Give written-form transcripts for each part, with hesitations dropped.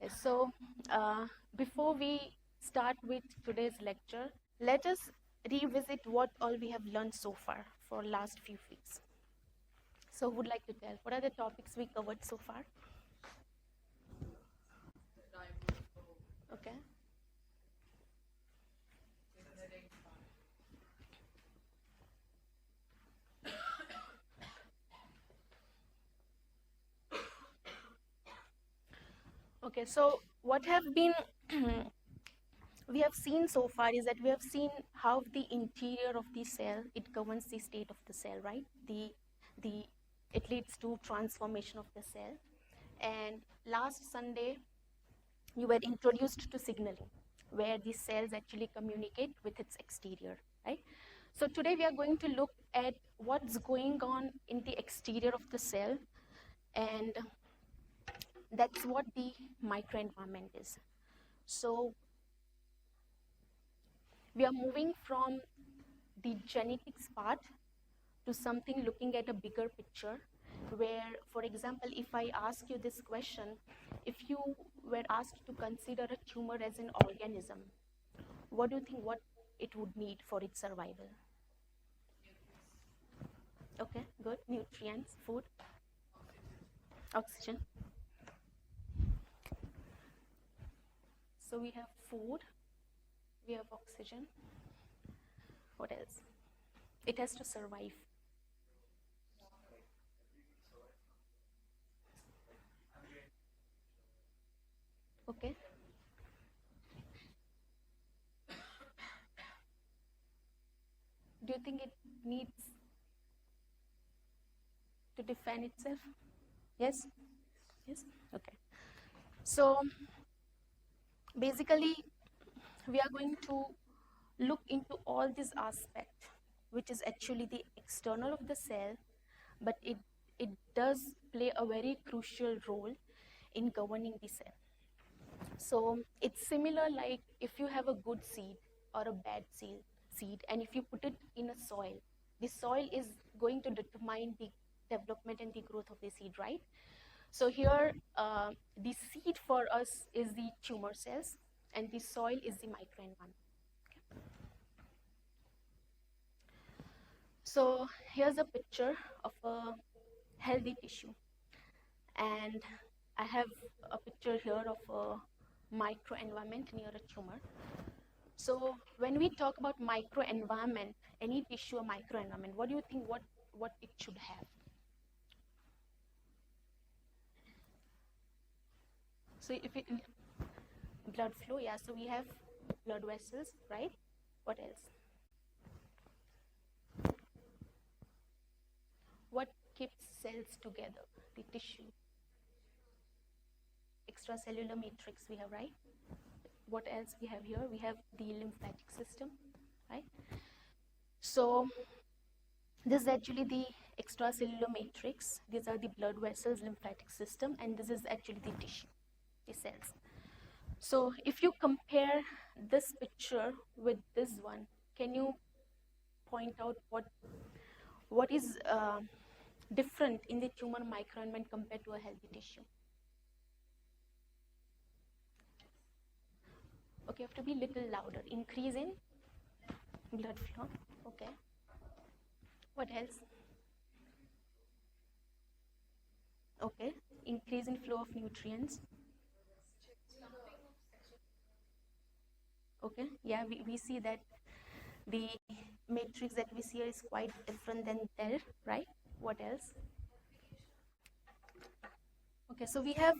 So before we start with today's lecture, let us revisit what all we have learned so far for last few weeks. So who would like to tell? What are the topics we covered so far? Okay. Okay, so what have been we have seen so far is that we have seen how the interior of the cell, it governs the state of the cell, right? The it leads to transformation of the cell. And last Sunday you were introduced to signaling, where the cells actually communicate with its exterior, right? So today we are going to look at what's going on in the exterior of the cell, and that's what the microenvironment is. So we are moving from the genetics part to something looking at a bigger picture, where, for example, if I ask you this question, if you were asked to consider a tumor as an organism, what do you think what it would need for its survival? Okay, good. Nutrients, food, oxygen. So we have food, we have oxygen. What else? It has to survive. Okay. Do you think it needs to defend itself? Yes? Yes? Okay. So basically, we are going to look into all these aspects, which is actually the external of the cell, but it does play a very crucial role in governing the cell. So it's similar like if you have a good seed or a bad seed, and if you put it in a soil, the soil is going to determine the development and the growth of the seed, right? So here, the seed for us is the tumor cells, and the soil is the microenvironment. So here's a picture of a healthy tissue, and I have a picture here of a microenvironment near a tumor. So when we talk about microenvironment, any tissue or microenvironment, what do you think what it should have? So if it blood flow, yeah, so we have blood vessels, right? What else? What keeps cells together? The tissue. Extracellular matrix we have, right? What else we have here? We have the lymphatic system, right? So this is actually the extracellular matrix. These are the blood vessels, lymphatic system, and this is actually the tissue, the cells. So if you compare this picture with this one, can you point out what is different in the tumor microenvironment compared to a healthy tissue? Okay, you have to be a little louder. Increase in blood flow. Okay. What else? Okay. Increase in flow of nutrients. Okay. Yeah, we see that the matrix that we see here is quite different than there, right? What else? Okay, so we have,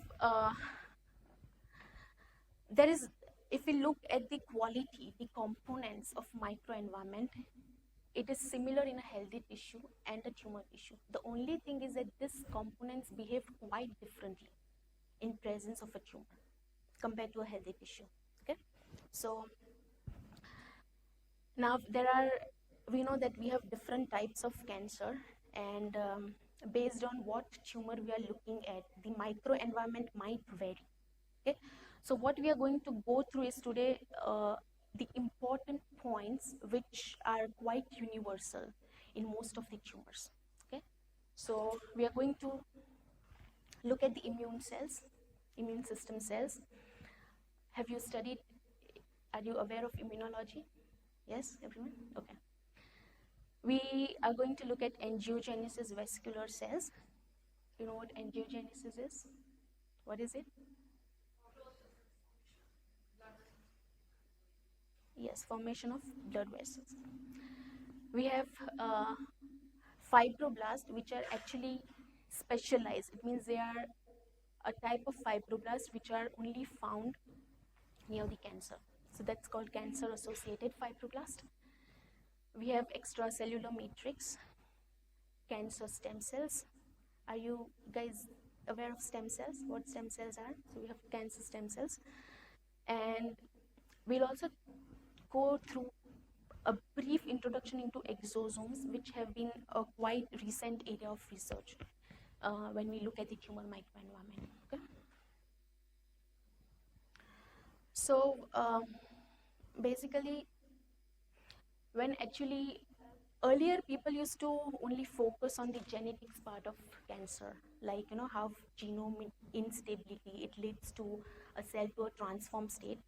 there is, if we look at the quality, the components of microenvironment, it is similar in a healthy tissue and a tumor tissue. The only thing is that these components behave quite differently in presence of a tumor compared to a healthy tissue. Okay, so now we know that we have different types of cancer, and based on what tumor we are looking at, the microenvironment might vary. Okay, so what we are going to go through is today the important points which are quite universal in most of the tumors. Okay, so we are going to look at the immune cells, immune system cells. Have you studied, are you aware of immunology? Yes, everyone? Okay. We are going to look at angiogenesis vascular cells. You know what angiogenesis is? What is it? Yes, formation of blood vessels. We have fibroblasts, which are actually specialized. It means they are a type of fibroblasts which are only found near the cancer. So that's called cancer associated fibroblast. We have extracellular matrix, cancer stem cells. Are you guys aware of stem cells? What stem cells are? So we have cancer stem cells. And we'll also go through a brief introduction into exosomes, which have been a quite recent area of research when we look at the tumor microenvironment. Okay? So basically, when actually earlier people used to only focus on the genetics part of cancer, like how genome instability, it leads to a cell to a transformed state.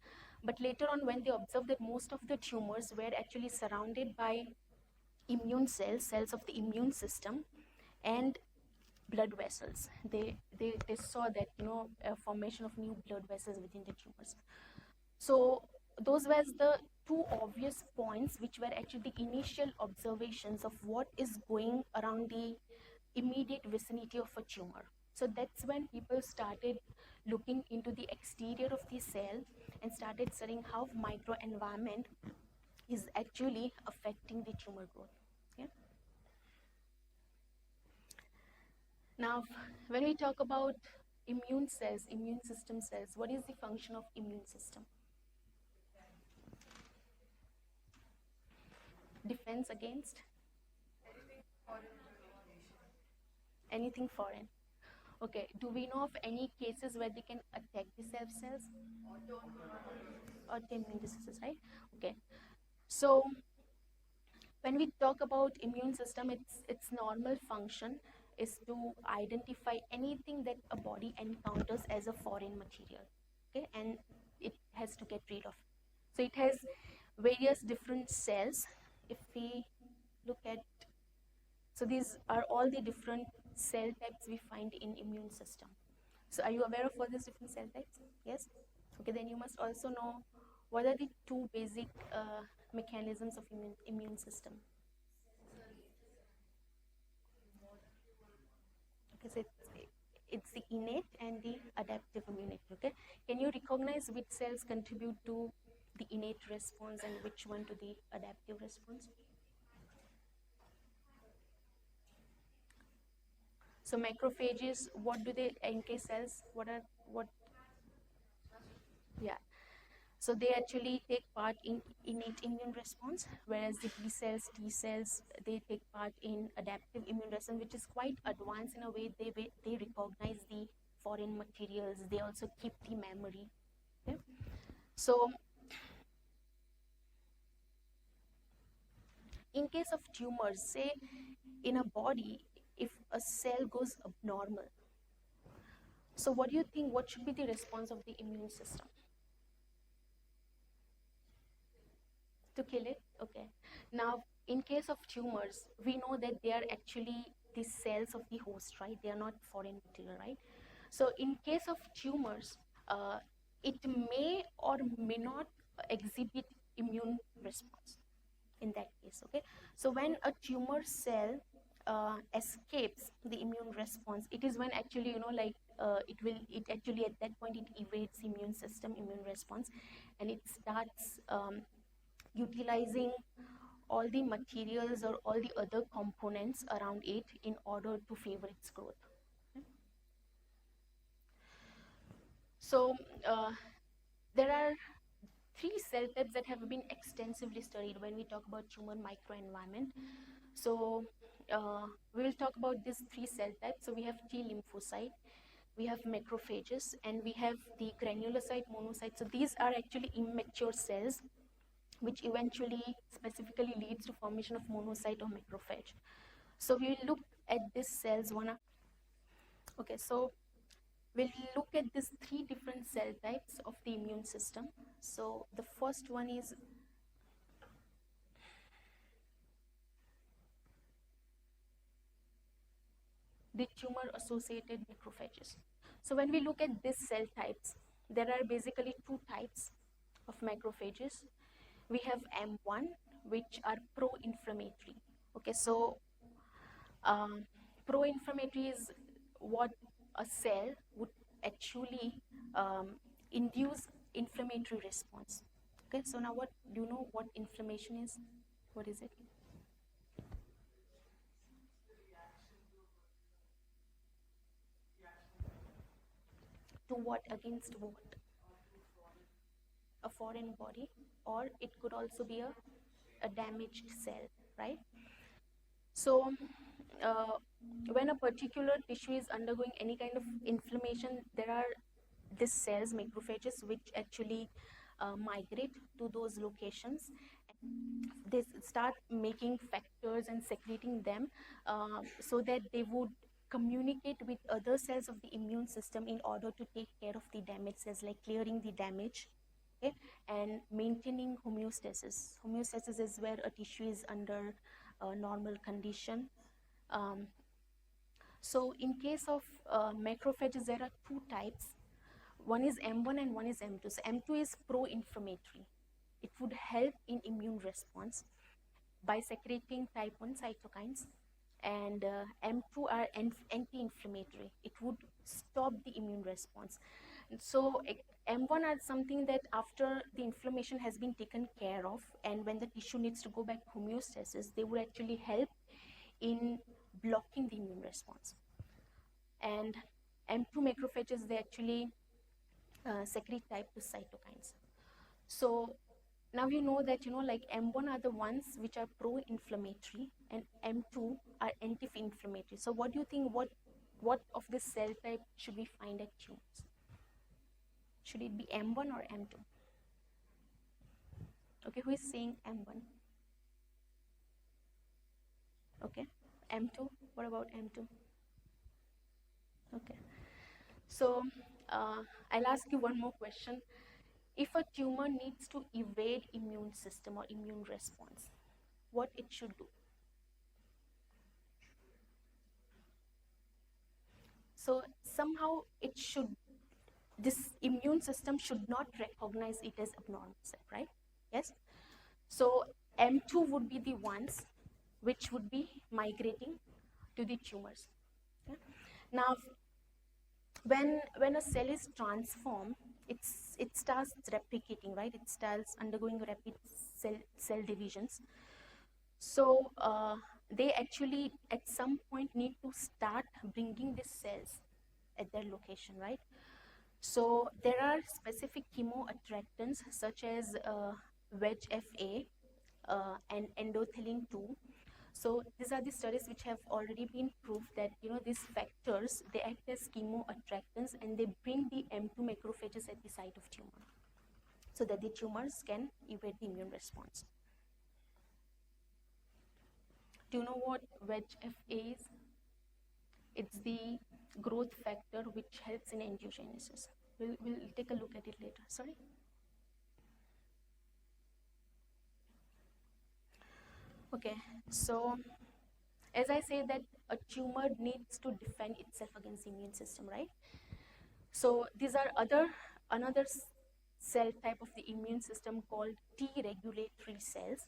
But later on, when they observed that most of the tumors were actually surrounded by immune cells of the immune system, and blood vessels, they saw that a formation of new blood vessels within the tumors. So those were the two obvious points which were actually the initial observations of what is going around the immediate vicinity of a tumor. So that's when people started looking into the exterior of the cell and started studying how microenvironment is actually affecting the tumor growth. Yeah? Now, when we talk about immune cells, immune system cells, what is the function of immune system? Defense against anything foreign. Okay, do we know of any cases where they can attack the cells? Autoimmune diseases, right? Okay, so when we talk about immune system, its normal function is to identify anything that a body encounters as a foreign material, okay, and it has to get rid of. So it has various different cells. If we look at, so these are all the different cell types we find in immune system. So are you aware of all these different cell types? Yes? Okay, then you must also know what are the two basic mechanisms of immune system. Okay, so it's the innate and the adaptive immunity. Okay, can you recognize which cells contribute to the innate response and which one to the adaptive response? So macrophages, what do they, NK cells, what? Yeah. So they actually take part in innate immune response, whereas the B cells, T cells, they take part in adaptive immune response, which is quite advanced in a way. They recognize the foreign materials. They also keep the memory. Okay? So in case of tumors, say in a body, if a cell goes abnormal, so what do you think? What should be the response of the immune system? To kill it? Okay. Now, in case of tumors, we know that they are actually the cells of the host, right? They are not foreign material, right? So, in case of tumors, it may or may not exhibit immune response in that case, okay? So, when a tumor cell escapes the immune response, it is when actually, it actually at that point it evades immune system, immune response, and it starts utilizing all the materials or all the other components around it in order to favor its growth. Okay? So there are three cell types that have been extensively studied when we talk about tumor microenvironment. So we will talk about these three cell types. So we have T lymphocyte, we have macrophages, and we have the granulocyte, monocyte. So these are actually immature cells which eventually specifically leads to formation of monocyte or macrophage. So we will look at these cells one. Okay, so We'll look at these three different cell types of the immune system. So the first one is the tumor associated macrophages. So when we look at these cell types, there are basically two types of macrophages. We have M1, which are pro-inflammatory. Okay, so um, pro-inflammatory is what a cell would actually induce inflammatory response. Okay, so now what do you know what inflammation is? What is it? To what? Against what? A foreign body, or it could also be a damaged cell, right? So uh, when a particular tissue is undergoing any kind of inflammation, there are these cells, macrophages, which actually migrate to those locations. They start making factors and secreting them so that they would communicate with other cells of the immune system in order to take care of the damaged cells, like clearing the damage, okay, and maintaining homeostasis. Homeostasis is where a tissue is under normal condition. um, so in case of macrophages, there are two types. One is M1 and one is M2. So M2 is pro-inflammatory. It would help in immune response by secreting type 1 cytokines, and M2 are anti-inflammatory. It would stop the immune response. So M1 are something that after the inflammation has been taken care of, and when the tissue needs to go back to homeostasis, they would actually help in blocking the immune response. And M2 macrophages, they actually secrete type 2 cytokines. So now you know that, like M1 are the ones which are pro-inflammatory and M2 are anti-inflammatory. So what do you think, what of this cell type should we find at tumors? Should it be M1 or M2? Okay, who is saying M1? Okay, M2, what about M2? Okay, so I'll ask you one more question. If a tumor needs to evade immune system or immune response, what it should do? So somehow this immune system should not recognize it as abnormal cell, right? Yes. So M2 would be the ones which would be migrating to the tumors. Okay? Now, when a cell is transformed, it starts replicating, right? It starts undergoing rapid cell divisions. So they actually at some point need to start bringing these cells at their location, right? So there are specific chemoattractants such as VEGF-A and endothelin-2. So these are the studies which have already been proved that these factors, they act as chemoattractants and they bring the M2 macrophages at the site of tumor so that the tumors can evade the immune response. Do you know what VEGF-A is? It's the growth factor which helps in angiogenesis. We'll take a look at it later. Sorry. Okay, so as I say that a tumor needs to defend itself against the immune system, right? So these are another cell type of the immune system called T regulatory cells,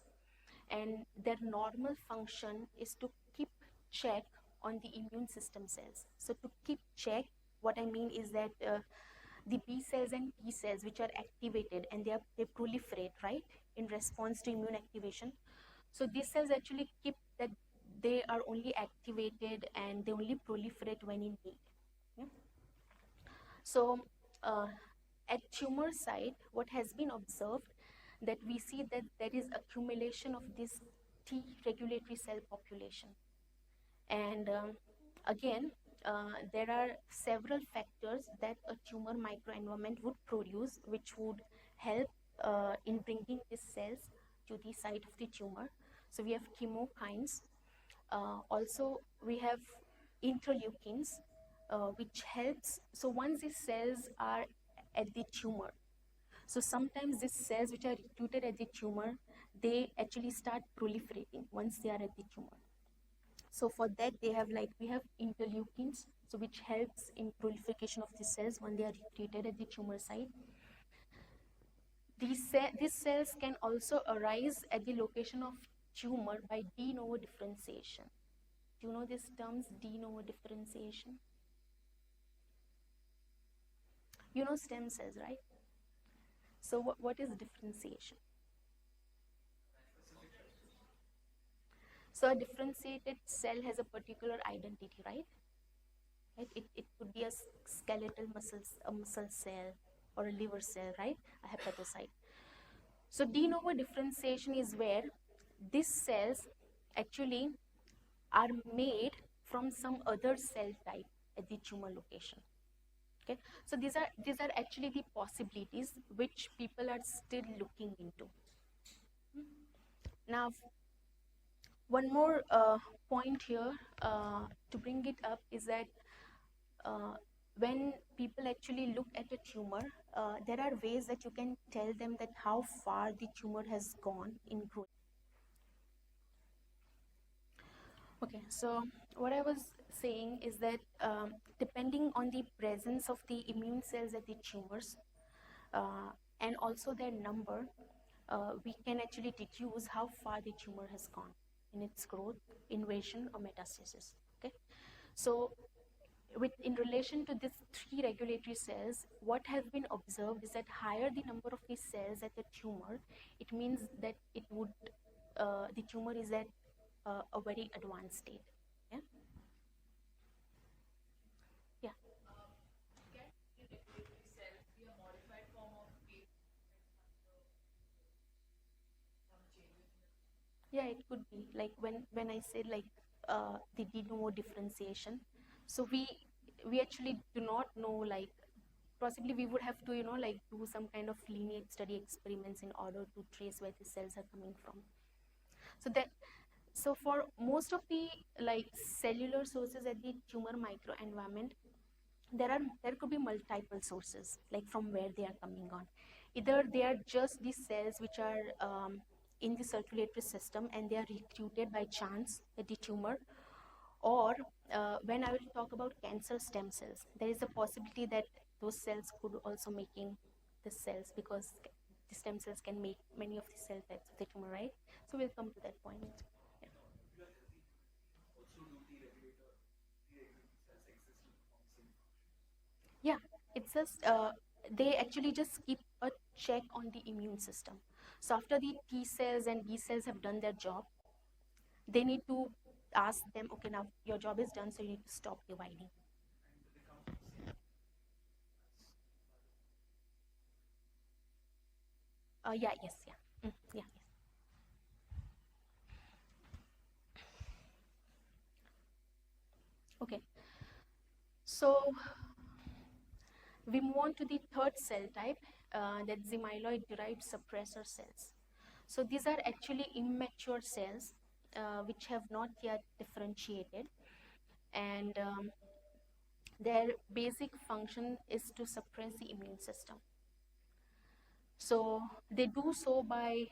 and their normal function is to keep check on the immune system cells. So to keep check, what I mean is that the B cells and T cells which are activated and they proliferate, right, in response to immune activation. So these cells actually keep that they are only activated and they only proliferate when in need. Yeah? So at tumor site, what has been observed that we see that there is accumulation of this T regulatory cell population. And again, there are several factors that a tumor microenvironment would produce, which would help in bringing these cells to the site of the tumor. So we have chemokines. Also, we have interleukins, which helps. So once these cells are at the tumor, so sometimes these cells which are recruited at the tumor, they actually start proliferating once they are at the tumor. So for that, they have we have interleukins, so which helps in proliferation of the cells when they are recruited at the tumor site. These cells can also arise at the location of tumor by de novo differentiation. Do you know these terms, de novo differentiation? You know stem cells, right? So what is differentiation? So a differentiated cell has a particular identity, right? It could be a skeletal a muscle cell or a liver cell, right? A hepatocyte. So de novo differentiation is where these cells actually are made from some other cell type at the tumor location. Okay, so these are actually the possibilities which people are still looking into. Now, one more point here to bring it up is that when people actually look at a tumor, there are ways that you can tell them that how far the tumor has gone in growth. Okay, so what I was saying is that depending on the presence of the immune cells at the tumors and also their number, we can actually deduce how far the tumor has gone in its growth, invasion, or metastasis. Okay, so in relation to these three regulatory cells, what has been observed is that higher the number of these cells at the tumor, it means that the tumor is at a very advanced state. Yeah. Yeah. Yeah, it could be like when I said the de novo differentiation. So we actually do not know, like possibly we would have to do some kind of lineage study experiments in order to trace where the cells are coming from. So for most of the cellular sources at the tumor microenvironment, there could be multiple sources like from where they are coming on. Either they are just the cells which are in the circulatory system and they are recruited by chance at the tumor, or when I will talk about cancer stem cells, there is a possibility that those cells could also making the cells, because the stem cells can make many of the cell types of the tumor, right? So we'll come to that point. Yeah, it's just they actually just keep a check on the immune system. So after the T cells and B cells have done their job, they need to ask them, okay, now your job is done, so you need to stop dividing. Yeah, yes, yeah, yeah, yes. Okay, so we move on to the third cell type, that's the myeloid-derived suppressor cells. So these are actually immature cells which have not yet differentiated, and their basic function is to suppress the immune system. So they do so by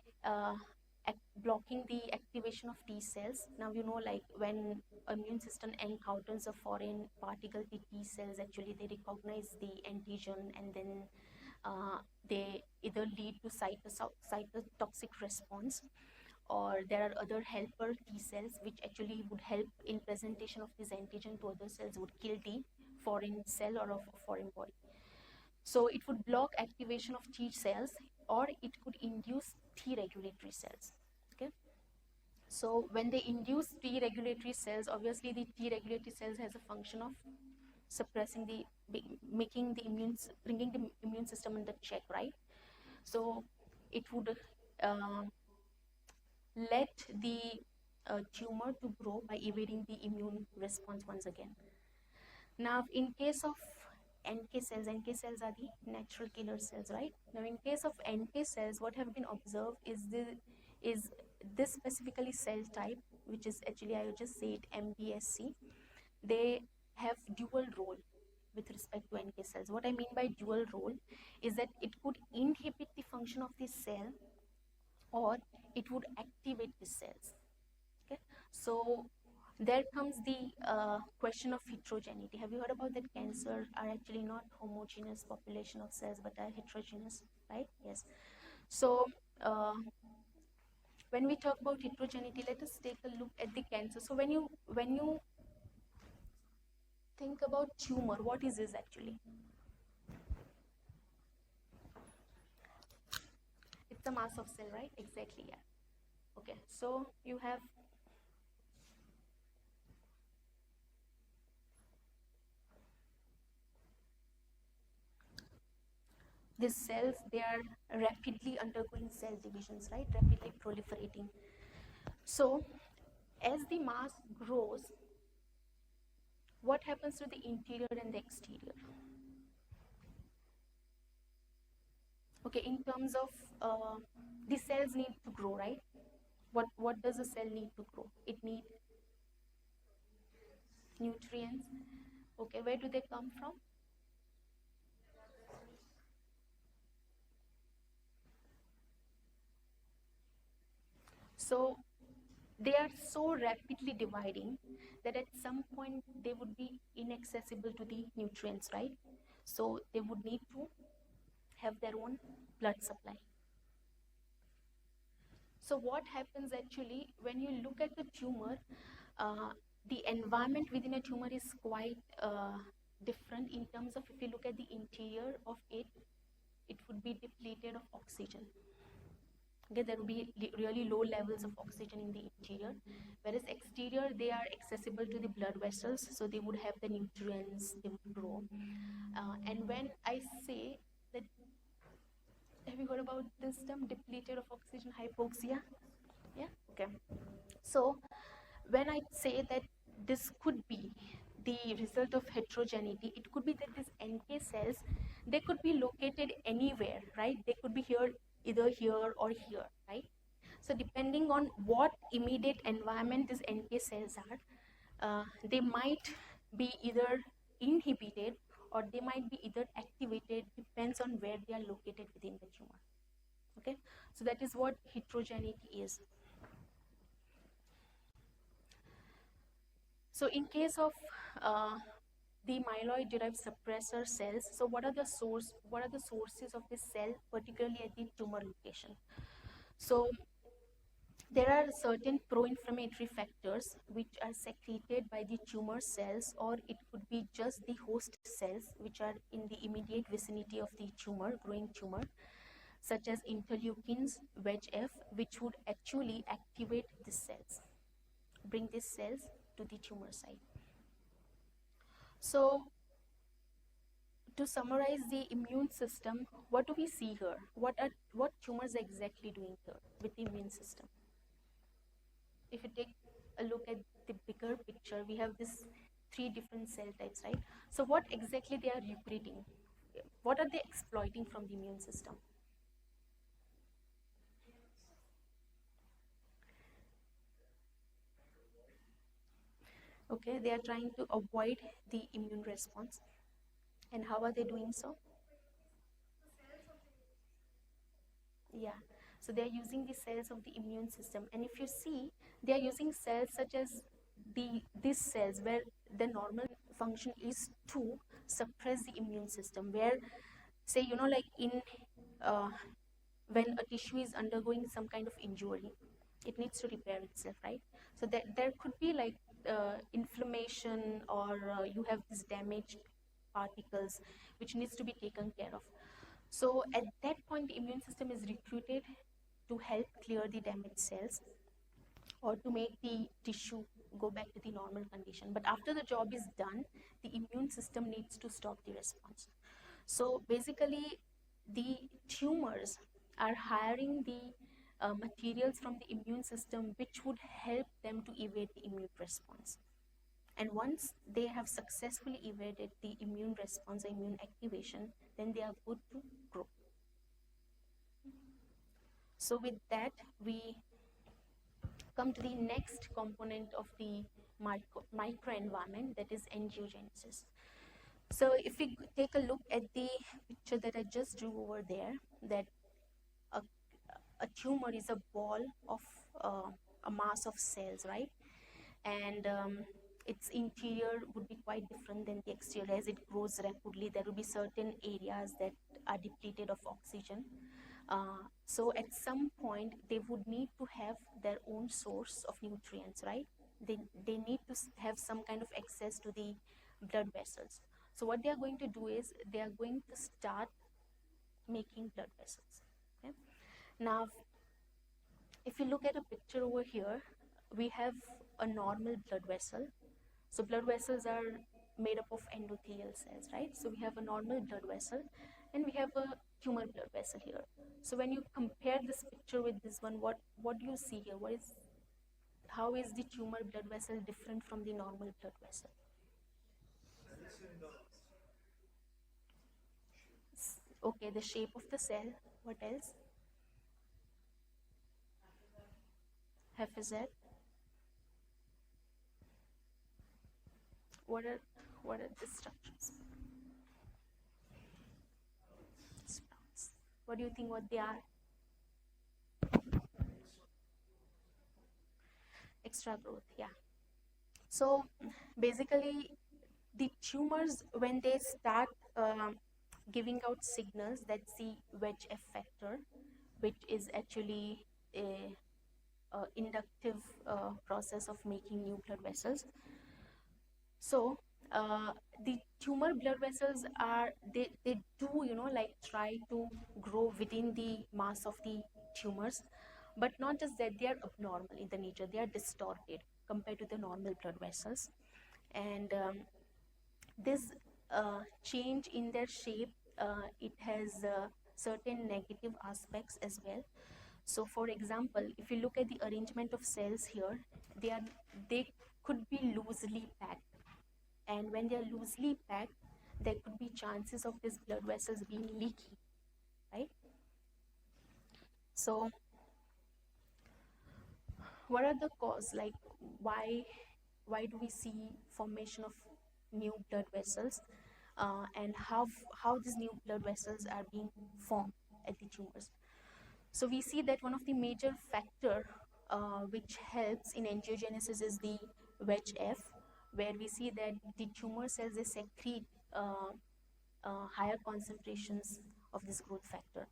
blocking the activation of T cells. Now like when immune system encounters a foreign particle, the T cells actually they recognize the antigen, and then they either lead to cytotoxic response, or there are other helper T cells which actually would help in presentation of this antigen to other cells, would kill the foreign cell or of a foreign body. So it would block activation of T cells, or it could induce T regulatory cells. Okay. So when they induce T regulatory cells, obviously the T regulatory cells has a function of suppressing bringing the immune system under check, right? So it would let the tumor to grow by evading the immune response once again. Now, in case of NK cells are the natural killer cells, right? Now, in case of NK cells, what have been observed is this specifically cell type, which is actually, I would just say it MBSC. They have dual role. with respect to NK cells. What I mean by dual role is that it could inhibit the function of the cell or it would activate the cells. Okay, so there comes the question of heterogeneity. Have you heard about that cancer are actually not homogeneous population of cells but are heterogeneous, right? Yes. So when we talk about heterogeneity, let us take a look at the cancer. So when you think about tumor, what is this actually? It's a mass of cell, right? Exactly, yeah. Okay, so you have these cells, they are rapidly undergoing cell divisions, right? Rapidly proliferating. So as the mass grows, what happens to the interior and the exterior? Okay, in terms of the cells need to grow, right? What does a cell need to grow? It needs nutrients. Okay, where do they come from? So they are so rapidly dividing that at some point they would be inaccessible to the nutrients, right? So they would need to have their own blood supply. So what happens actually when you look at the tumor, uh, the environment within a tumor is quite different in terms of, if you look at the interior of it, it would be depleted of oxygen. Okay, there will be really low levels of oxygen in the interior, whereas exterior, they are accessible to the blood vessels, so they would have the nutrients, they would grow. And when I say that, have you heard about this term, depleted of oxygen, hypoxia? Yeah, okay. So when I say that this could be the result of heterogeneity, it could be that these NK cells, they could be located anywhere, right? They could be here, either here or here, right? So depending on what immediate environment these NK cells are, they might be either inhibited or they might be either activated, depends on where they are located within the tumor. Okay, so that is what heterogeneity is. So in case of the myeloid derived suppressor cells, so what are the sources of this cell, particularly at the tumor location? So there are certain pro-inflammatory factors which are secreted by the tumor cells, or it could be just the host cells which are in the immediate vicinity of the tumor, growing tumor, such as interleukins, VEGF, which would actually activate these cells, bring these cells to the tumor site. So to summarize the immune system, what do we see here? What tumors are exactly doing here with the immune system? If you take a look at the bigger picture, we have this three different cell types, right? So what exactly they are recruiting? What are they exploiting from the immune system? Okay, they are trying to avoid the immune response. And how are they doing so? Yeah, so they are using the cells of the immune system. And if you see, they are using cells such as these cells where the normal function is to suppress the immune system, where, say, like in uh, when a tissue is undergoing some kind of injury, it needs to repair itself, right? So there could be like inflammation, or you have these damaged particles which needs to be taken care of. So at that point, the immune system is recruited to help clear the damaged cells or to make the tissue go back to the normal condition. But after the job is done, the immune system needs to stop the response. So basically, the tumors are hiring the materials from the immune system which would help them to evade the immune response. And once they have successfully evaded the immune response, or immune activation, then they are good to grow. So with that, we come to the next component of the microenvironment, that is angiogenesis. So if we take a look at the picture that I just drew over there, that a, a tumor is a ball of a mass of cells, right? And its interior would be quite different than the exterior. As it grows rapidly, there will be certain areas that are depleted of oxygen. So at some point, they would need to have their own source of nutrients, right? They need to have some kind of access to the blood vessels. So what they are going to do is they are going to start making blood vessels. Okay? Now, if you look at a picture over here, we have a normal blood vessel. So blood vessels are made up of endothelial cells, right? So we have a normal blood vessel and we have a tumor blood vessel here. So when you compare this picture with this one, what do you see here? How is the tumor blood vessel different from the normal blood vessel? Okay, the shape of the cell. What else? Haphazard. What are what are the structures? Sprouts. What do you think what they are? Extra growth, yeah. So basically, the tumors, when they start giving out signals, that's the VEGF factor, which is actually a inductive process of making new blood vessels. So the tumor blood vessels are, they do, like try to grow within the mass of the tumors, but not just that, they are abnormal in the nature, they are distorted compared to the normal blood vessels. And this change in their shape, it has certain negative aspects as well. So for example, if you look at the arrangement of cells here, they could be loosely packed, and when they are loosely packed, there could be chances of these blood vessels being leaky, right? So what are the cause, like why do we see formation of new blood vessels, and how these new blood vessels are being formed at the tumors? So we see that one of the major factor which helps in angiogenesis is the VEGF, where we see that the tumor cells, they secrete higher concentrations of this growth factor.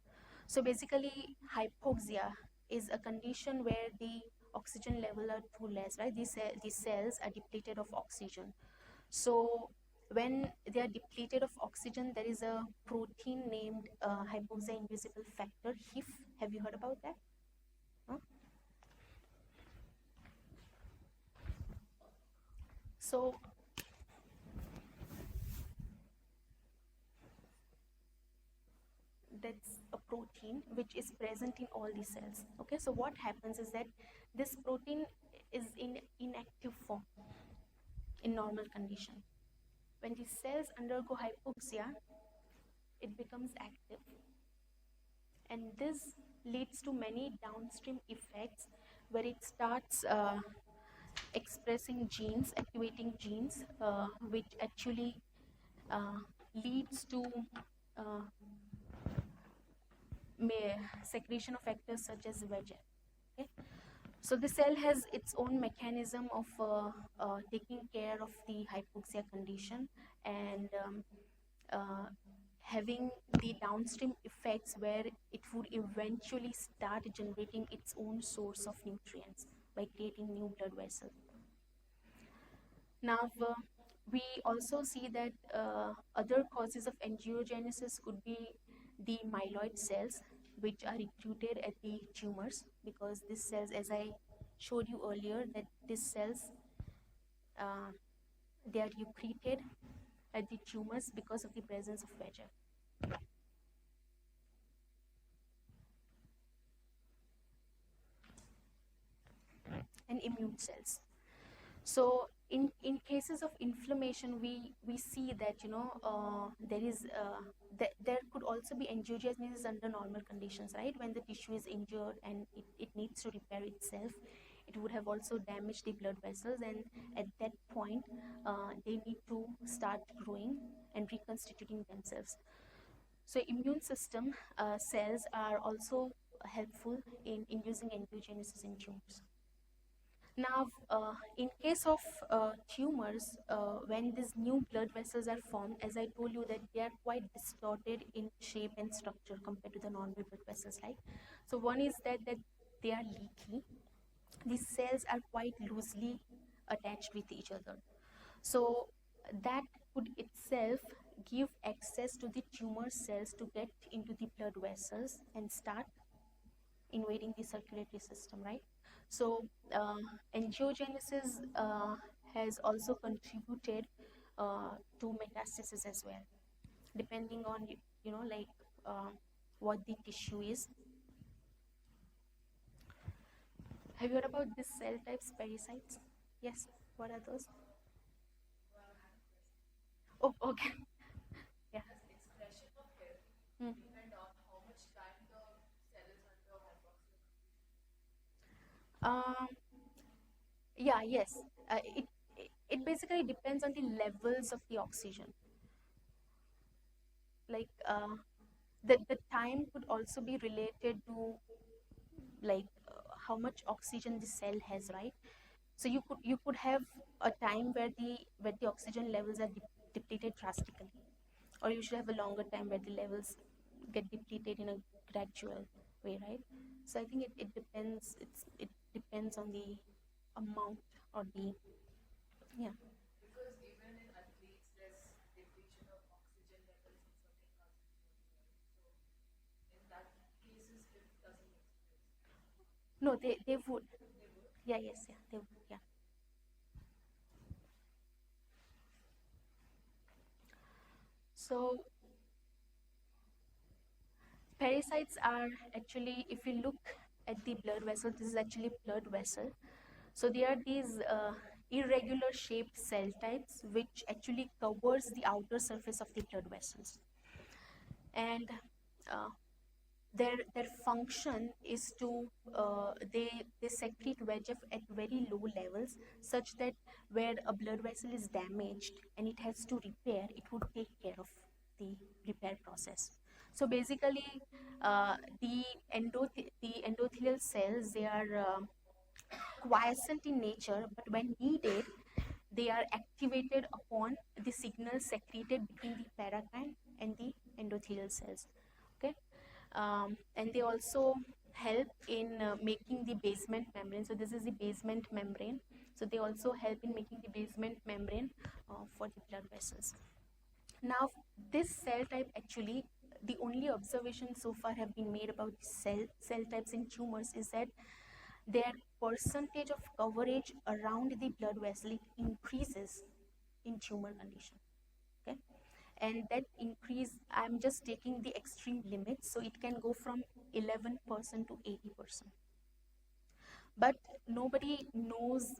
So basically, hypoxia is a condition where the oxygen level are too less, right? These cells are depleted of oxygen. So when they are depleted of oxygen, there is a protein named hypoxia inducible factor, HIF. Have you heard about that? Huh? So that's a protein which is present in all the cells. Okay, so what happens is that this protein is in inactive form in normal condition. When the cells undergo hypoxia, it becomes active, and this leads to many downstream effects where it starts expressing genes, activating genes, which actually uh, leads to uh, secretion of factors such as VEGF. Okay? So the cell has its own mechanism of taking care of the hypoxia condition, and having the downstream effects where it would eventually start generating its own source of nutrients by creating new blood vessels. Now, we also see that other causes of angiogenesis could be the myeloid cells, which are recruited at the tumors, because these cells, as I showed you earlier, that these cells, uh, they are recruited at the tumors because of the presence of VEGF. And immune cells. So in cases of inflammation, we see that there could also be angiogenesis under normal conditions, right? When the tissue is injured and it needs to repair itself, it would have also damaged the blood vessels, and at that point, they need to start growing and reconstituting themselves. So immune system cells are also helpful in inducing angiogenesis in tumors. Now, in case of tumors, when these new blood vessels are formed, as I told you that they are quite distorted in shape and structure compared to the normal blood vessels, right? So one is that they are leaky. These cells are quite loosely attached with each other. So that could itself give access to the tumor cells to get into the blood vessels and start invading the circulatory system, right? So angiogenesis has also contributed to metastasis as well, depending on like what the tissue is. Have you heard about this cell types, pericytes? Yes. What are those? Oh, okay. Yeah. Hmm. Um, yeah, yes. It basically depends on the levels of the oxygen. Like the time could also be related to like how much oxygen the cell has, right? So you could have a time where the oxygen levels are depleted drastically, or you should have a longer time where the levels get depleted in a gradual way, right? So I think it depends. It depends on the amount or the yeah. No, they would. Yeah, yes, yeah, they would. Yeah. So parasites are actually, if you look at the blood vessel, this is actually blood vessel. So they are these irregular shaped cell types which actually covers the outer surface of the blood vessels, and uh, their function is to they secrete VEGF at very low levels, such that where a blood vessel is damaged and it has to repair, it would take care of the repair process. So basically, the endothelial cells, they are quiescent in nature, but when needed, they are activated upon the signals secreted between the parenchyma and the endothelial cells. Okay, and they also help in making the basement membrane. So this is the basement membrane. So they also help in making the basement membrane for the blood vessels. Now, this cell type actually, the only observation so far have been made about cell types in tumors is that their percentage of coverage around the blood vessel, it increases in tumor condition. Okay, and that increase, I'm just taking the extreme limits, so it can go from 11% to 80%. But nobody knows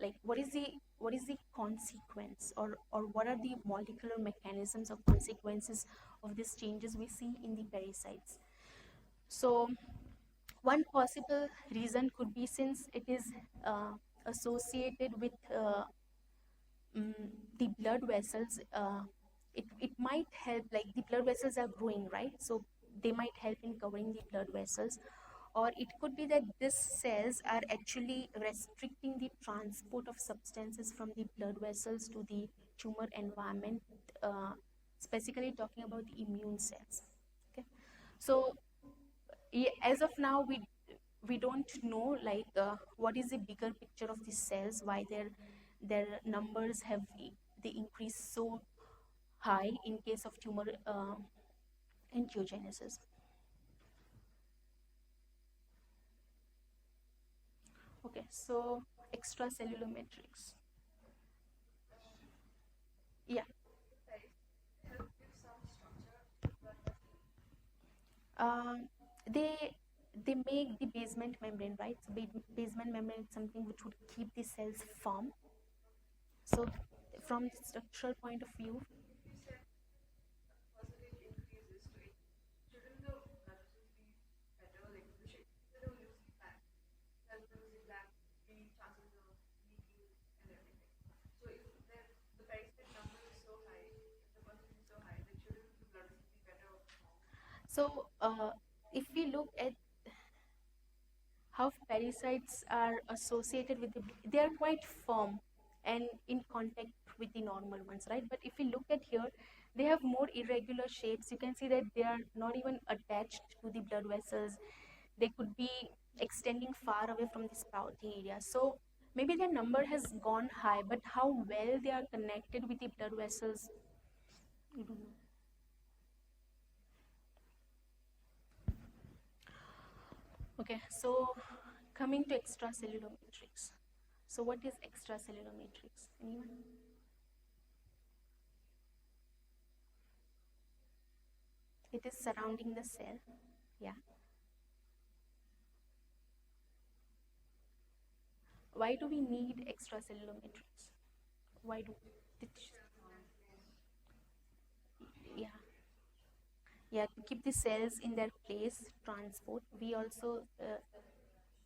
like what is the consequence, or what are the molecular mechanisms or consequences of these changes we see in the parasites. So one possible reason could be, since it is associated with mm, the blood vessels, it might help, like the blood vessels are growing, right? So they might help in covering the blood vessels. Or it could be that these cells are actually restricting the transport of substances from the blood vessels to the tumor environment, uh, specifically talking about the immune cells. Okay, so as of now, we don't know like what is the bigger picture of these cells, why their numbers have they increased so high in case of tumor angiogenesis. Okay, so extracellular matrix. Yeah. um, they they make the basement membrane, right? So basement membrane is something which would keep the cells firm. So from the structural point of view, So, if we look at how parasites are associated with they are quite firm and in contact with the normal ones, right? But if we look at here, they have more irregular shapes. You can see that they are not even attached to the blood vessels. They could be extending far away from the sprouting area. So maybe their number has gone high, but how well they are connected with the blood vessels, we don't know. Okay, so coming to extracellular matrix. So what is extracellular matrix? Anyone? It is surrounding the cell. Yeah. Why do we need extracellular matrix? Why do it, yeah. Yeah, to keep the cells in their place, transport. We also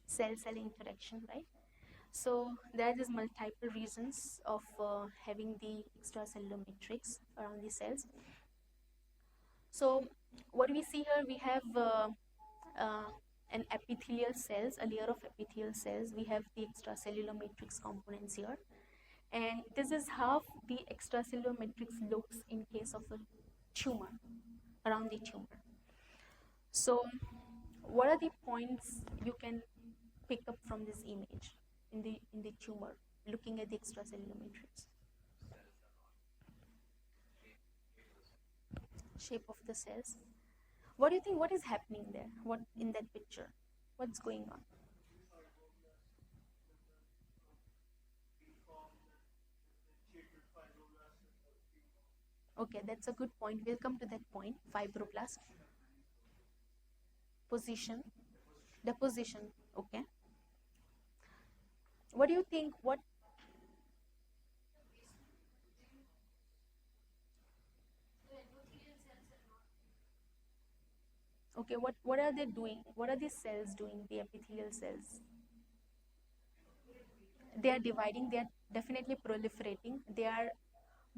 cell-cell interaction, right? So there is multiple reasons of having the extracellular matrix around the cells. So what we see here, we have uh, an epithelial cells, a layer of epithelial cells. We have the extracellular matrix components here. And this is how the extracellular matrix looks in case of a tumor, around the tumor. So what are the points you can pick up from this image in the tumor, looking at the extracellular matrix? Shape of the cells. What do you think? What is happening there? What in that picture? What's going on? Okay, that's a good point. We'll come to that point. Fibroblast position, deposition. Okay. What do you think? What? Okay. What are they doing? What are these cells doing? The epithelial cells. They are dividing. They are definitely proliferating. They are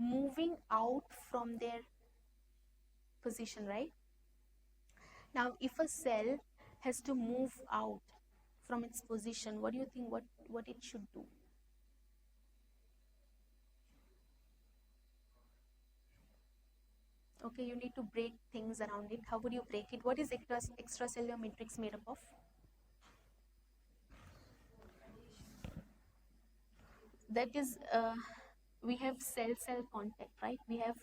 moving out from their position, right? Now, if a cell has to move out from its position, what do you think? What it should do? Okay, you need to break things around it. How would you break it? What is extracellular matrix made up of? That is, we have cell-cell contact, right? We have,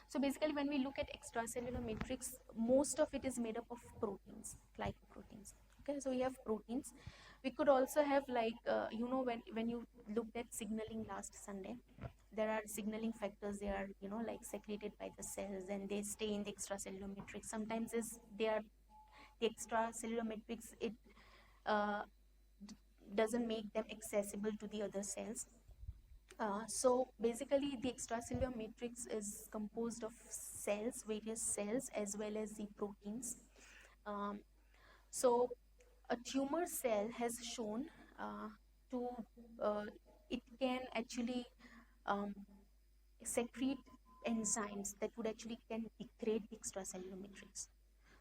so basically when we look at extracellular matrix, most of it is made up of proteins, glycoproteins. Okay, so we have proteins. We could also have like, when you looked at signaling last Sunday, there are signaling factors. They are, like secreted by the cells and they stay in the extracellular matrix. Sometimes is they are the extracellular matrix. It uh, doesn't make them accessible to the other cells. So basically, the extracellular matrix is composed of cells, various cells, as well as the proteins. Um, so a tumor cell has shown uh, to it can actually um, secrete enzymes that would actually can degrade the extracellular matrix.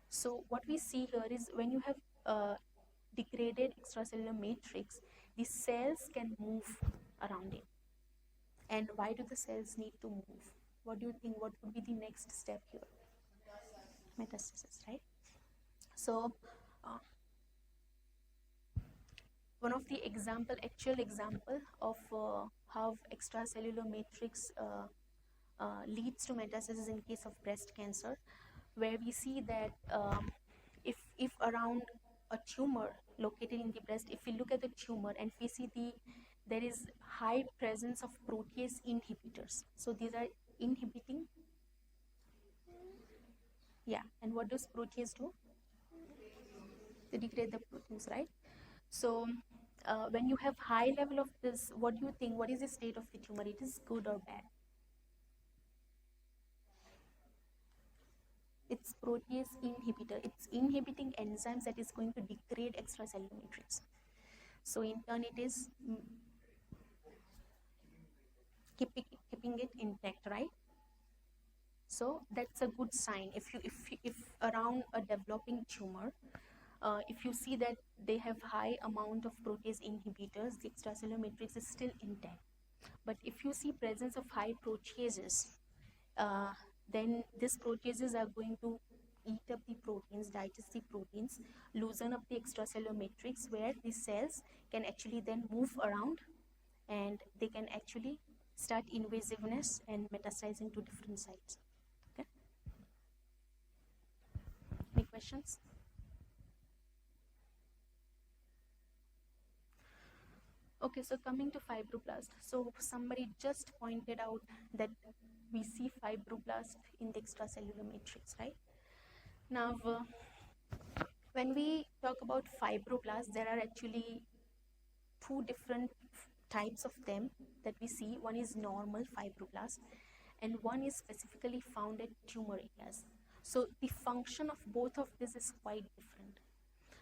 So what we see here is when you have degraded extracellular matrix, the cells can move around it. And why do the cells need to move? What do you think? What would be the next step here? Metastasis, right? So, uh, one of the actual example of how extracellular matrix leads to metastasis in case of breast cancer, where we see that if around a tumor located in the breast, if we look at the tumor and we see there is high presence of protease inhibitors. So these are inhibiting, yeah. And what does protease do? They degrade the proteins, right? So when you have high level of this, what do you think? What is the state of the tumor? It is good or bad? It's protease inhibitor. It's inhibiting enzymes that is going to degrade extracellular matrix. So in turn, it is keeping it intact, right? So that's a good sign. If around a developing tumor, if you see that they have high amount of protease inhibitors, the extracellular matrix is still intact. But if you see presence of high proteases, uh, then these proteases are going to eat up the proteins, digest the proteins, loosen up the extracellular matrix, where the cells can actually then move around, and they can actually start invasiveness and metastasizing to different sites. Okay. Any questions? Okay, so coming to fibroblast. So somebody just pointed out that we see fibroblast in the extracellular matrix, right? Now, when we talk about fibroblasts, there are actually two different types of them that we see. One is normal fibroblast, and one is specifically found at tumor areas. So the function of both of this is quite different.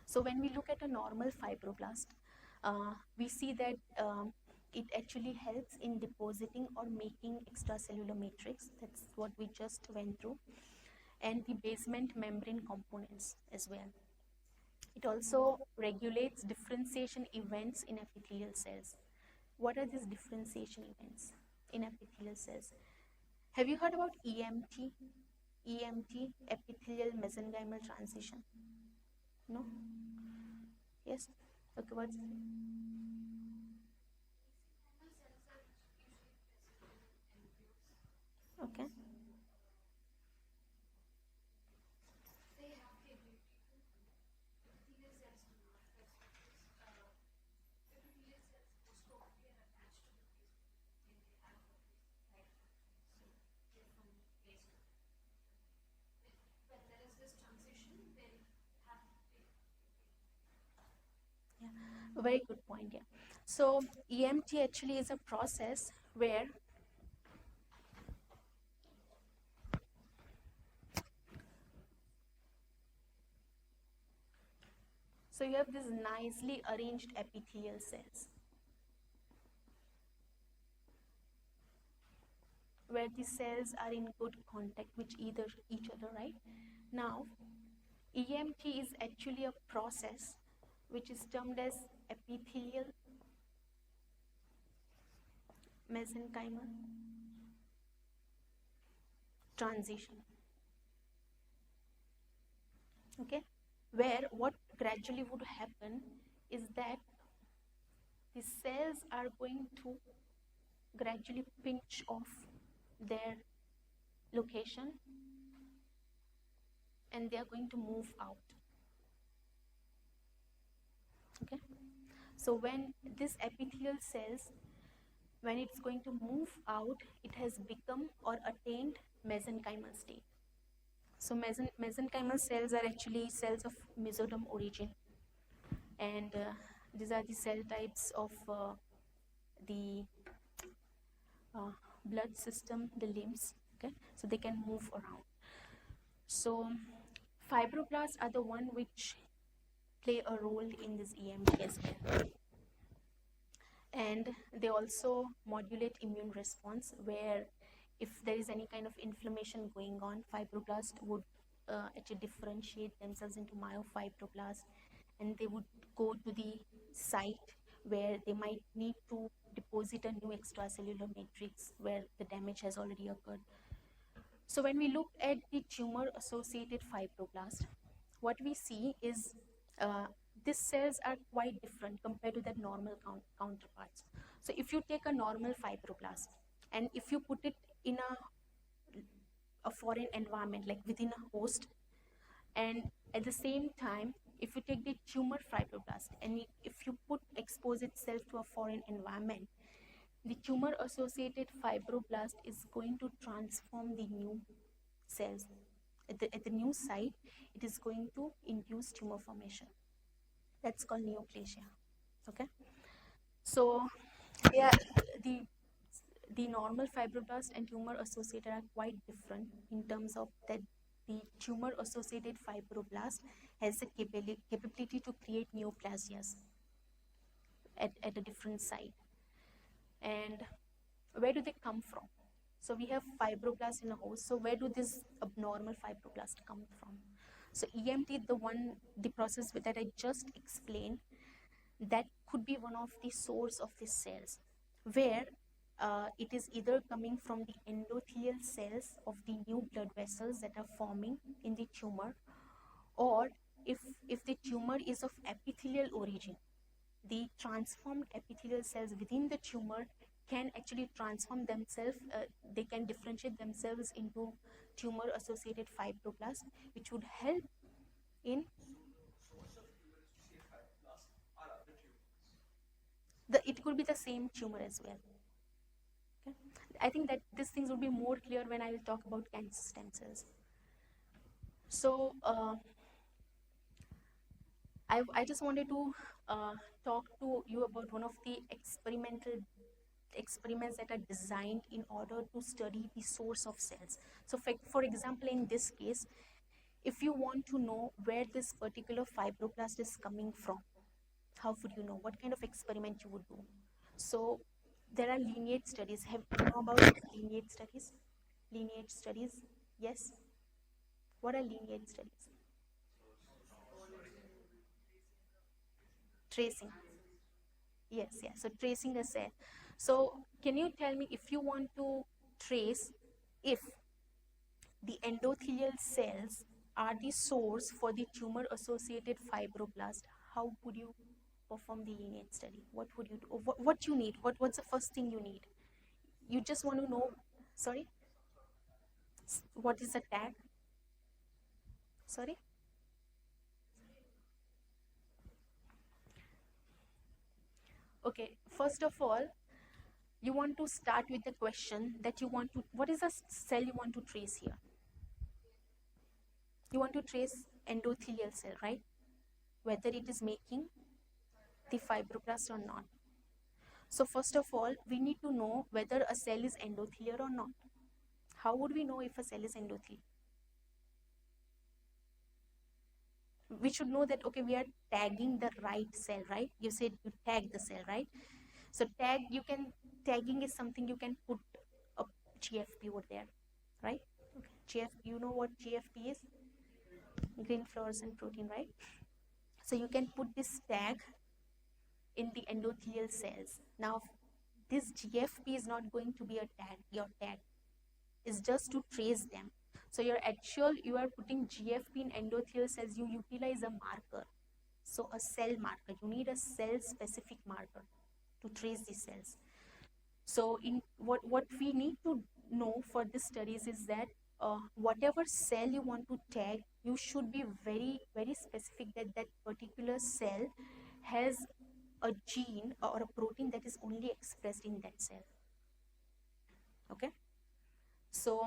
So when we look at a normal fibroblast, we see that it actually helps in depositing or making extracellular matrix. That's what we just went through, and the basement membrane components as well. It also regulates differentiation events in epithelial cells. What are these differentiation events in epithelial cells? Have you heard about EMT? EMT, epithelial mesenchymal transition? No? Yes? Okay, what's it? Okay. Yeah, a very good point. Yeah. So EMT actually is a process where you have these nicely arranged epithelial cells where the cells are in good contact with each other, right? Now, EMT is actually a process which is termed as epithelial mesenchymal transition. Okay, where what gradually would happen is that the cells are going to gradually pinch off their location, and they are going to move out. Okay, so when this epithelial cells, when it's going to move out, it has become or attained mesenchymal state. So mesenchymal cells are actually cells of mesoderm origin, and these are the cell types of the blood system, the limbs. Okay, so they can move around. So fibroblasts are the one which play a role in this EMT as well, and they also modulate immune response, where if there is any kind of inflammation going on, fibroblasts would actually differentiate themselves into myofibroblasts, and they would go to the site where they might need to deposit a new extracellular matrix where the damage has already occurred. So when we look at the tumor associated fibroblast, what we see is these cells are quite different compared to their normal counterparts. So if you take a normal fibroblast and if you put it in a foreign environment, like within a host, and at the same time, if you take the tumor fibroblast and if you expose itself to a foreign environment, the tumor associated fibroblast is going to transform the new cells. At the new site, it is going to induce tumor formation. That's called neoplasia. Okay, so yeah, the the normal fibroblast and tumor associated are quite different in terms of that the tumor associated fibroblast has the capability to create neoplasias at a different site. And where do they come from? So we have fibroblast in a host. So where do this abnormal fibroblast come from? So EMT, the process that I just explained, that could be one of the source of these cells, where it is either coming from the endothelial cells of the new blood vessels that are forming in the tumor, or if the tumor is of epithelial origin, the transformed epithelial cells within the tumor can actually transform themselves, they can differentiate themselves into tumor associated fibroblasts, which would help in it could be the same tumor as well. Okay? I think that these things will be more clear when I will talk about cancer stem cells. So I just wanted to talk to you about one of the experiments that are designed in order to study the source of cells. So for example, in this case, if you want to know where this particular fibroblast is coming from, how would you know? What kind of experiment you would do? So there are lineage studies. Have you know about lineage studies? Lineage studies, yes. What are lineage studies? Tracing. Yes, yes. So tracing a cell. So can you tell me, if you want to trace if the endothelial cells are the source for the tumor associated fibroblast, how would you perform the lineage study? What would you do? What you need? What's the first thing you need? You just want to know, sorry, what is the tag? Sorry? Okay, first of all, you want to start with the question that you want to, what is the cell you want to trace here? You want to trace endothelial cell, right? Whether it is making the fibroblast or not. So first of all, we need to know whether a cell is endothelial or not. How would we know if a cell is endothelial? We should know that, okay, we are tagging the right cell, right? You said you tag the cell, right? So tagging is something you can put a GFP over there, right? Okay. GFP, you know what GFP is? Green fluorescent protein, right? So you can put this tag in the endothelial cells. Now, this GFP is not going to be a tag, your tag is just to trace them. So you are putting GFP in endothelial cells, you utilize a marker. So a cell marker, you need a cell specific marker to trace the cells. So in what we need to know for these studies is that whatever cell you want to tag, you should be very, very specific that that particular cell has a gene or a protein that is only expressed in that cell. Okay? So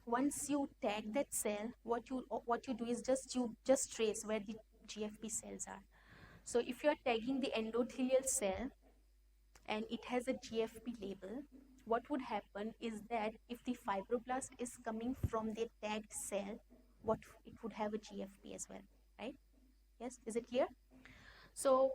once you tag that cell, what you do is you just trace where the GFP cells are. So if you are tagging the endothelial cell and it has a GFP label, what would happen is that if the fibroblast is coming from the tagged cell, what it would have a GFP as well, right? Yes, is it clear? So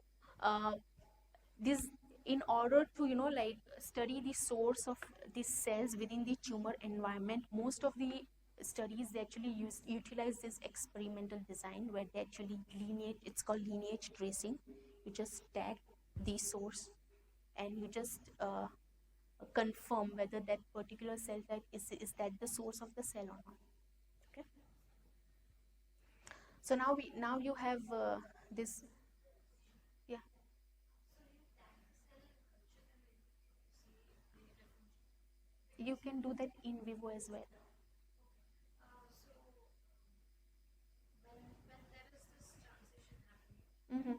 this, in order to like study the source of these cells within the tumor environment, most of the studies they actually utilize this experimental design where they actually lineage, it's called lineage tracing. You just tag the source and you just confirm whether that particular cell type is that the source of the cell or not. Okay, so now you have this. Yeah. You can do that in vivo as well. Mm-hmm.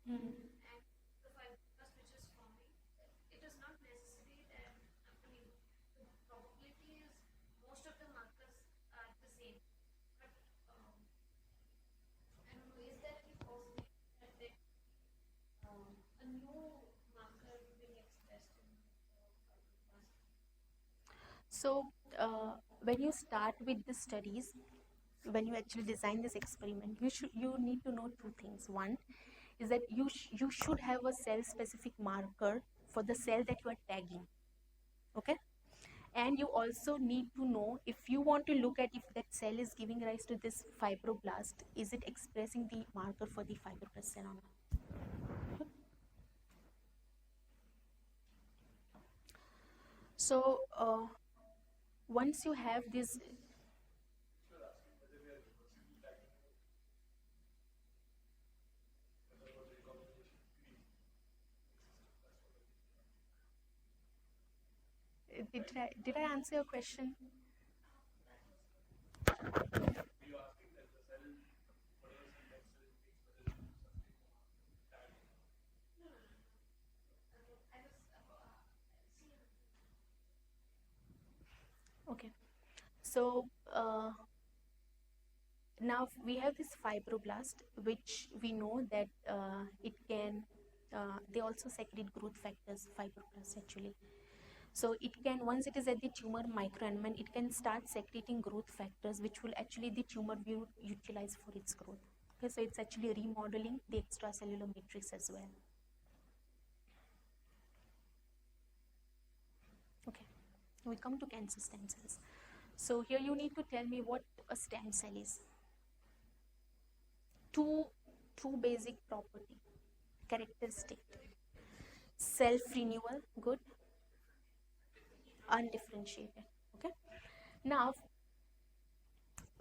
Mm-hmm. So when you start with the studies, when you actually design this experiment, you need to know two things. One is that you should have a cell specific marker for the cell that you are tagging. Okay, and you also need to know, if you want to look at if that cell is giving rise to this fibroblast, is it expressing the marker for the fibroblast cell or not. So once you have this, did I answer your question? Okay, so now we have this fibroblast, which we know that it can, they also secrete growth factors, fibroblasts actually. So it can, once it is at the tumor microenvironment, it can start secreting growth factors, which will actually the tumor will utilize for its growth. Okay, so it's actually remodeling the extracellular matrix as well. Okay, we come to cancer stem cells. So here you need to tell me what a stem cell is. Two basic property, characteristic: self renewal, good, undifferentiated. Okay, now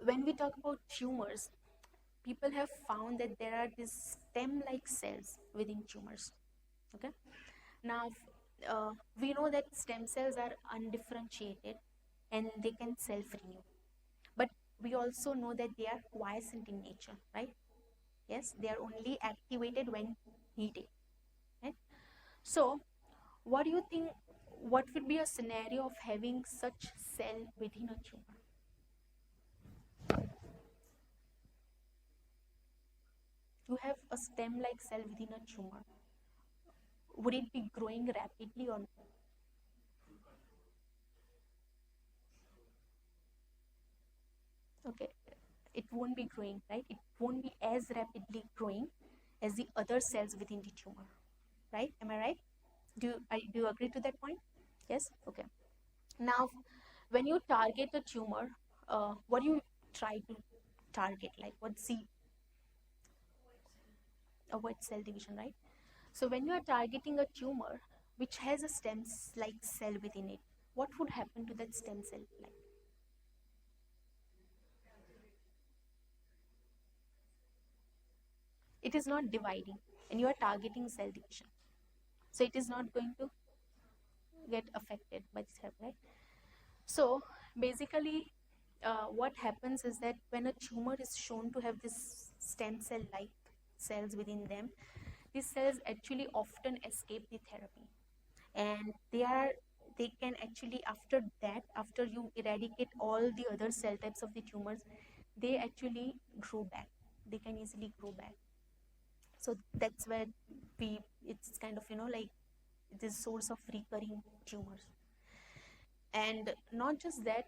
when we talk about tumors, people have found that there are these stem like cells within tumors. Okay, now we know that stem cells are undifferentiated and they can self renew, but we also know that they are quiescent in nature, right? Yes, they are only activated when needed, right? So what do you think, what would be a scenario of having such cell within a tumor? You have a stem like cell within a tumor, would it be growing rapidly or not? Okay, it won't be growing, right? It won't be as rapidly growing as the other cells within the tumor, right? Am I right? Do you agree to that point? Yes. Okay, now when you target a tumor, what do you try to target? Like, what's the avoid cell division, right? So when you are targeting a tumor which has a stem like cell within it, what would happen to that stem cell? Like, it is not dividing, and you are targeting cell division, so it is not going to get affected by this therapy, right? So basically, what happens is that when a tumor is shown to have this stem cell like cells within them, these cells actually often escape the therapy, and they can actually, after that, after you eradicate all the other cell types of the tumors, they actually grow back. They can easily grow back. So that's where we, it's kind of, like, this source of recurring tumors. And not just that,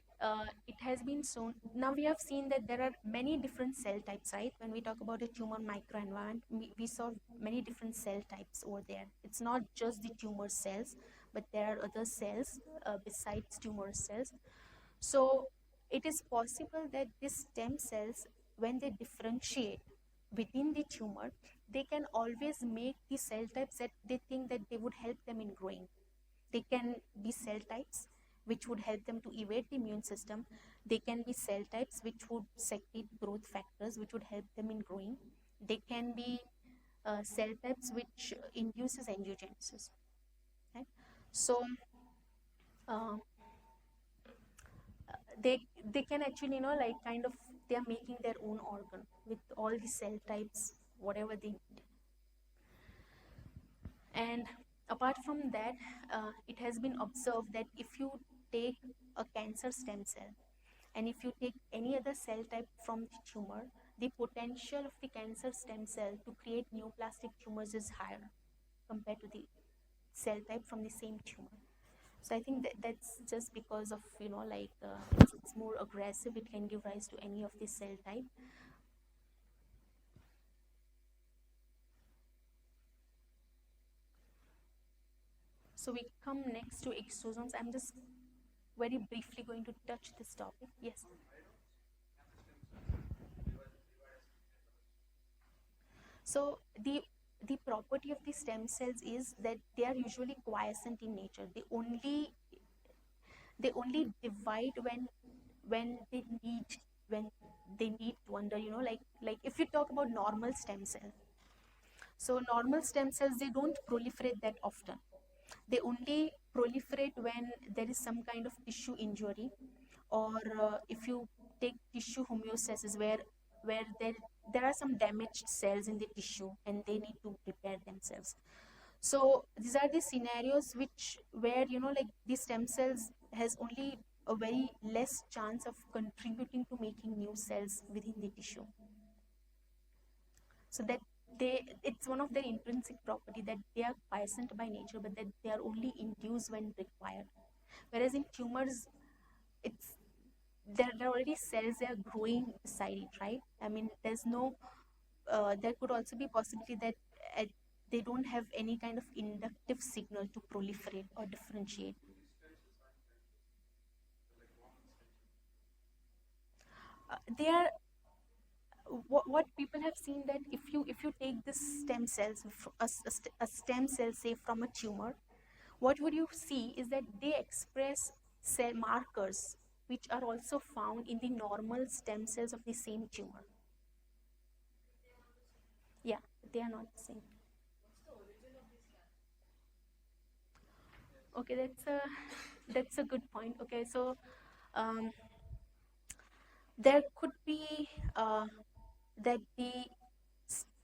it has been shown, now we have seen that there are many different cell types, right? When we talk about a tumor microenvironment, we saw many different cell types over there. It's not just the tumor cells, but there are other cells besides tumor cells. So it is possible that these stem cells, when they differentiate within the tumor, they can always make the cell types that they think that they would help them in growing. They can be cell types which would help them to evade the immune system. They can be cell types which would secrete growth factors which would help them in growing. They can be cell types which induces angiogenesis. Right? So uh, they can actually, like, kind of, they are making their own organ with all the cell types whatever they need. And apart from that, it has been observed that if you take a cancer stem cell and if you take any other cell type from the tumor, the potential of the cancer stem cell to create neoplastic tumors is higher compared to the cell type from the same tumor. So I think that that's just because of, like, it's more aggressive. It can give rise to any of this cell type. So we come next to exosomes. I'm just very briefly going to touch this topic. Yes. So the property of the stem cells is that they are usually quiescent in nature. They only divide when they need to under, like if you talk about normal stem cell. So normal stem cells, they don't proliferate that often. They only proliferate when there is some kind of tissue injury, or if you take tissue homeostasis, where there are some damaged cells in the tissue and they need to repair themselves. So these are the scenarios where, like, the stem cells has only a very less chance of contributing to making new cells within the tissue. So that it's one of their intrinsic property that they are quiescent by nature, but that they are only induced when required. Whereas in tumors, it's there are already cells, they are growing beside it, right? I mean, there's no there could also be possibility that uh, they don't have any kind of inductive signal to proliferate or differentiate. They are what people have seen, that if you take this stem cells, a stem cell, say, from a tumor, what would you see is that they express cell markers which are also found in the normal stem cells of the same tumor. Yeah, they are not the same. Okay, that's a good point. Okay, so um, there could be that the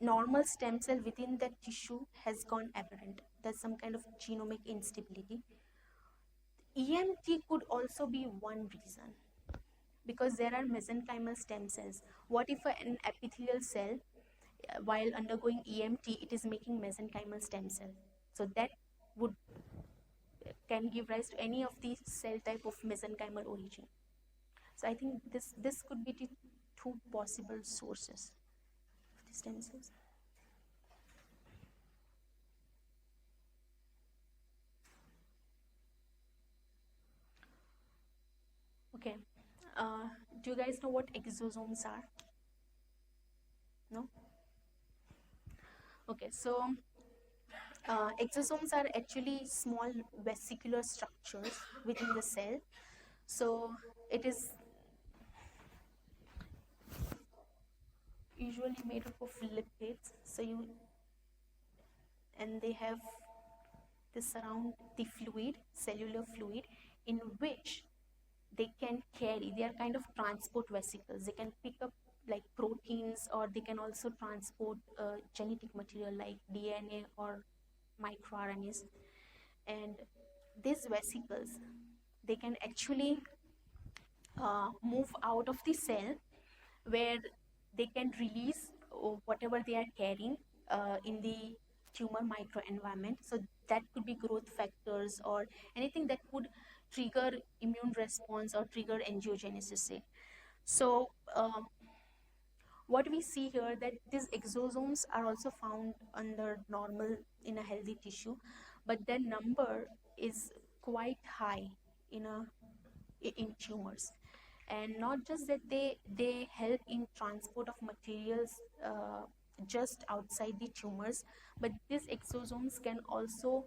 normal stem cell within that tissue has gone aberrant. There's some kind of genomic instability. EMT could also be one reason, because there are mesenchymal stem cells. What if an epithelial cell, while undergoing EMT, it is making mesenchymal stem cell? So that would can give rise to any of these cell type of mesenchymal origin. So I think this could be the two possible sources of the stem cells. Okay. Uh, do you guys know what exosomes are? No? Okay, so exosomes are actually small vesicular structures within the cell. So it is usually made up of lipids. So and they have this surround the fluid, cellular fluid, in which they can carry. They are kind of transport vesicles. They can pick up like proteins, or they can also transport genetic material like DNA or microRNAs. And these vesicles, they can actually move out of the cell, where they can release whatever they are carrying in the tumor microenvironment. So that could be growth factors or anything that would trigger immune response or trigger angiogenesis, say. So what we see here, that these exosomes are also found under normal in a healthy tissue, but their number is quite high in in tumors. And not just that they help in transport of materials just outside the tumors, but these exosomes can also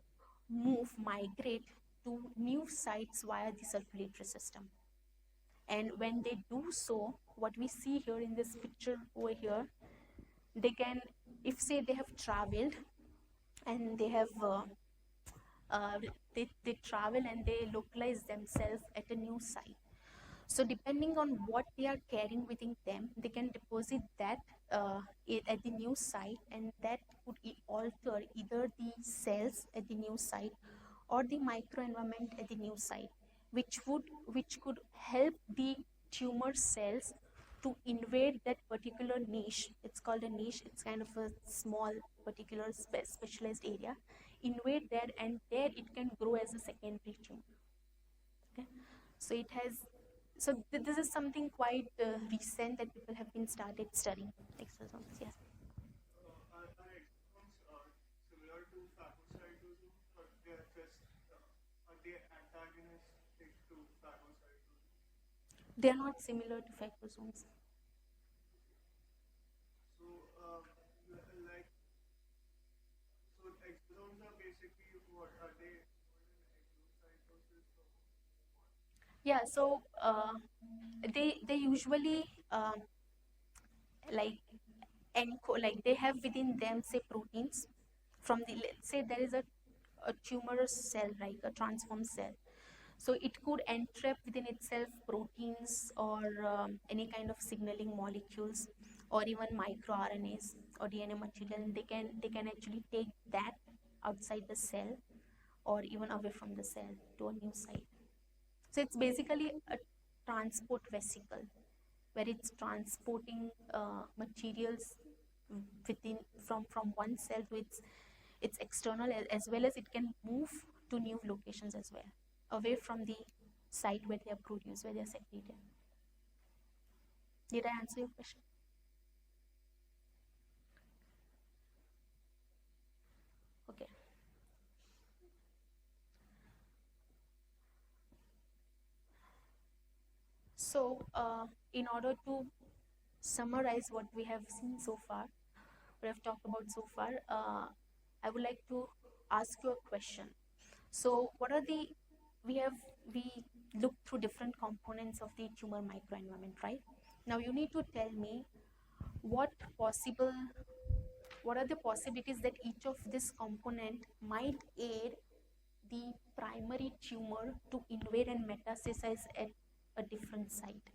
migrate to new sites via the circulatory system. And when they do so, what we see here in this picture over here, they can, if say they have traveled and they have uh, they travel and they localize themselves at a new site. So depending on what they are carrying within them, they can deposit that at the new site, and that could alter either the cells at the new site or the microenvironment at the new site, which could help the tumor cells to invade that particular niche. It's called a niche. It's kind of a small particular specialized area. Invade there, and there it can grow as a secondary tumor. it has, this is something quite recent that people have been started studying exosomes. Yes. Are exosomes similar to phagocytosomes, or they are just are they antagonistic to phagocytosomes? They are not similar to phagosomes. So, like, so exosomes are basically what are they involved in exocytosis or what? Yeah, so they usually like like they have within them, say, proteins from the, let's say there is a tumorous cell, like a transformed cell. So it could entrap within itself proteins or any kind of signaling molecules or even microRNAs or DNA material, and they can actually take that outside the cell or even away from the cell to a new site. So it's basically a transport vesicle where it's transporting materials within, from one cell to its external, as well as it can move to new locations as well, away from the site where they are produced, where they are secreted. Did I answer your question? Okay. So, in order to summarize what we have seen so far, what I've talked about so far, I would like to ask you a question. So, what are the, we looked through different components of the tumor microenvironment, right? Now you need to tell me what possible, what are the possibilities that each of this component might aid the primary tumor to invade and metastasize at a different site.